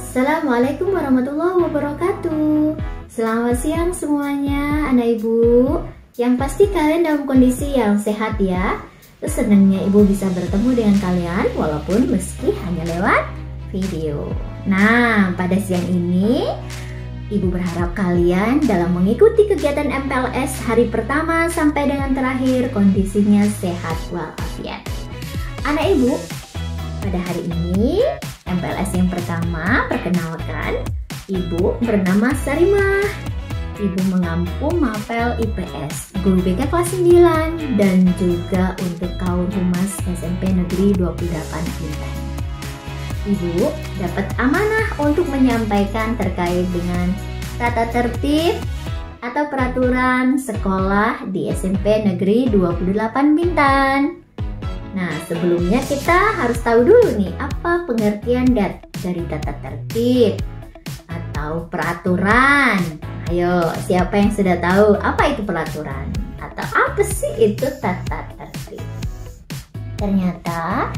Assalamualaikum warahmatullahi wabarakatuh. Selamat siang semuanya anak ibu. Yang pasti kalian dalam kondisi yang sehat ya. Terus senangnya ibu bisa bertemu dengan kalian walaupun meski hanya lewat video. Nah, pada siang ini ibu berharap kalian dalam mengikuti kegiatan MPLS hari pertama sampai dengan terakhir kondisinya sehat walafiat. Anak ibu, pada hari ini MPLS yang pertama, perkenalkan, ibu bernama Sarimah. Ibu mengampu Mapel IPS, guru BK kelas 9, dan juga untuk kaum humas SMP Negeri 28 Bintan. Ibu dapat amanah untuk menyampaikan terkait dengan tata tertib atau peraturan sekolah di SMP Negeri 28 Bintan. Nah, sebelumnya kita harus tahu dulu nih apa pengertian dari tata tertib atau peraturan. Ayo, siapa yang sudah tahu apa itu peraturan? Atau apa sih itu tata tertib? Ternyata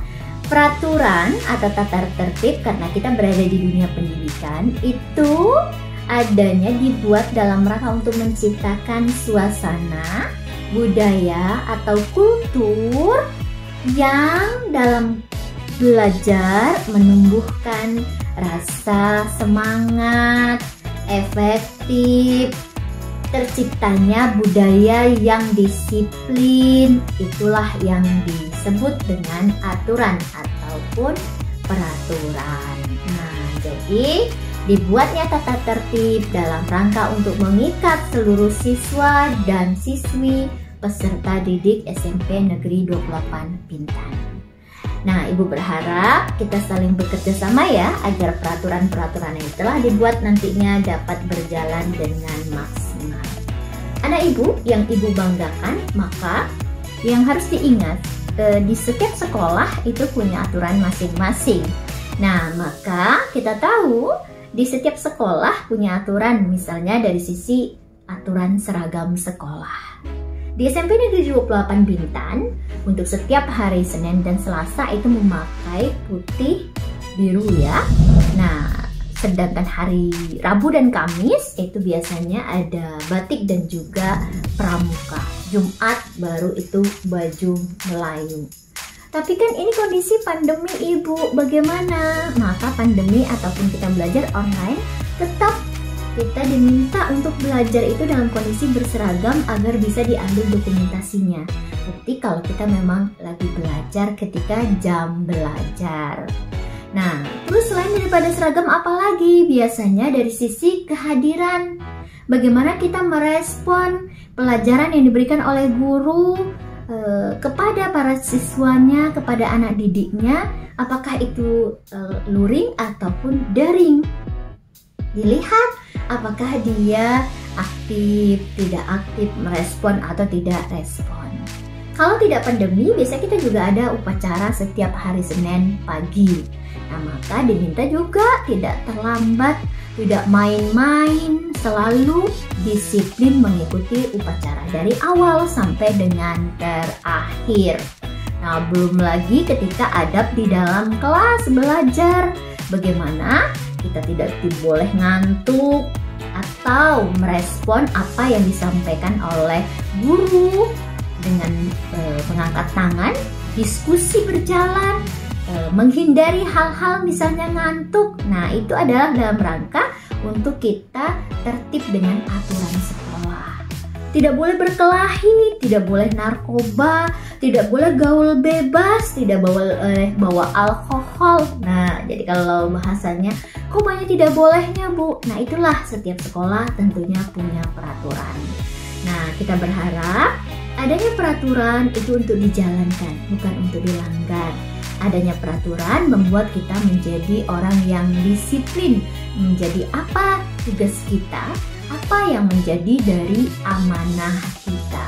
peraturan atau tata tertib karena kita berada di dunia pendidikan itu adanya dibuat dalam rangka untuk menciptakan suasana, budaya atau kultur yang dalam belajar menumbuhkan rasa semangat, efektif, terciptanya budaya yang disiplin. Itulah yang disebut dengan aturan ataupun peraturan. Nah, jadi dibuatnya tata tertib dalam rangka untuk mengikat seluruh siswa dan siswi peserta didik SMP Negeri 28 Bintan. Nah, ibu berharap kita saling bekerja sama ya agar peraturan-peraturan yang telah dibuat nantinya dapat berjalan dengan maksimal. Anak ibu yang ibu banggakan, maka yang harus diingat di setiap sekolah itu punya aturan masing-masing. Nah, maka kita tahu di setiap sekolah punya aturan, misalnya dari sisi aturan seragam sekolah. Di SMP Negeri 28 Bintan, untuk setiap hari Senin dan Selasa itu memakai putih biru ya. Nah, sedangkan hari Rabu dan Kamis itu biasanya ada batik dan juga pramuka. Jumat baru itu baju Melayu. Tapi kan ini kondisi pandemi ibu, bagaimana? Maka pandemi ataupun kita belajar online, tetap kita diminta untuk belajar itu dalam kondisi berseragam agar bisa diambil dokumentasinya. Bukti kalau kita memang lagi belajar ketika jam belajar. Nah, terus selain daripada seragam apalagi? Biasanya dari sisi kehadiran. Bagaimana kita merespon pelajaran yang diberikan oleh guru kepada para siswanya, kepada anak didiknya, apakah itu luring ataupun daring. Dilihat apakah dia aktif, tidak aktif, merespon atau tidak respon. Kalau tidak pandemi, biasanya kita juga ada upacara setiap hari Senin pagi. Nah, maka diminta juga tidak terlambat, tidak main-main, selalu disiplin mengikuti upacara dari awal sampai dengan terakhir. Nah, belum lagi ketika adab di dalam kelas belajar, bagaimana kita tidak boleh ngantuk atau merespon apa yang disampaikan oleh guru dengan mengangkat tangan, diskusi berjalan, menghindari hal-hal misalnya ngantuk. Nah, itu adalah dalam rangka untuk kita tertib dengan aturan sekolah. Tidak boleh berkelahi, tidak boleh narkoba, tidak boleh gaul bebas, tidak bawa alkohol. Nah, jadi kalau bahasanya kok banyak tidak bolehnya bu. Nah, itulah setiap sekolah tentunya punya peraturan. Nah, kita berharap adanya peraturan itu untuk dijalankan, bukan untuk dilanggar. Adanya peraturan membuat kita menjadi orang yang disiplin, menjadi apa tugas kita, apa yang menjadi dari amanah kita.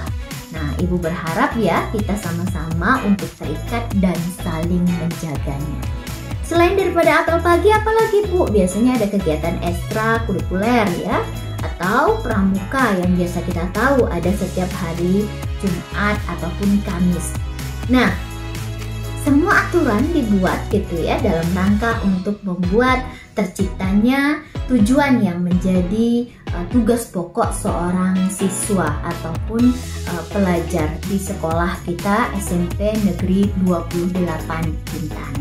Nah, ibu berharap ya kita sama-sama untuk terikat dan saling menjaganya. Selain daripada apel pagi, apalagi bu? Biasanya ada kegiatan ekstra kurikuler ya, atau pramuka yang biasa kita tahu ada setiap hari Jumat ataupun Kamis. Nah, semua aturan dibuat gitu ya dalam rangka untuk membuat terciptanya tujuan yang menjadi tugas pokok seorang siswa ataupun pelajar di sekolah kita SMP Negeri 28 Bintan.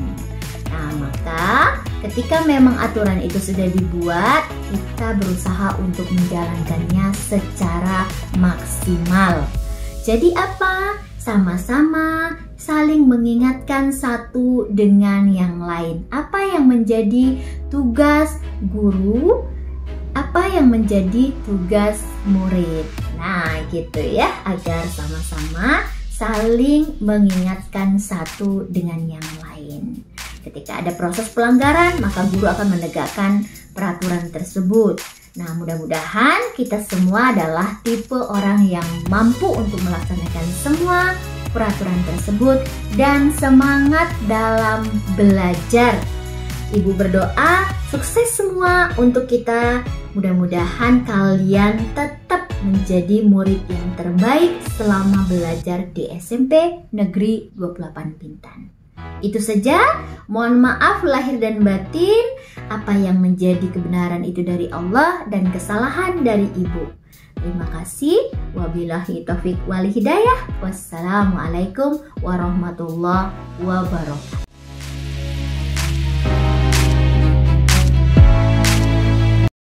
Nah, maka ketika memang aturan itu sudah dibuat, kita berusaha untuk menjalankannya secara maksimal. Jadi apa? Sama-sama saling mengingatkan satu dengan yang lain. Apa yang menjadi tugas guru, apa yang menjadi tugas murid. Nah, gitu ya, agar sama-sama saling mengingatkan satu dengan yang lain. Ketika ada proses pelanggaran, maka guru akan menegakkan peraturan tersebut. Nah, mudah-mudahan kita semua adalah tipe orang yang mampu untuk melaksanakan semua peraturan tersebut dan semangat dalam belajar. Ibu berdoa sukses semua untuk kita. Mudah-mudahan kalian tetap menjadi murid yang terbaik selama belajar di SMP Negeri 28 Bintan. Itu saja, mohon maaf lahir dan batin. Apa yang menjadi kebenaran itu dari Allah dan kesalahan dari ibu. Terima kasih. Wabillahi taufiq wal hidayah. Wassalamualaikum warahmatullahi wabarakatuh.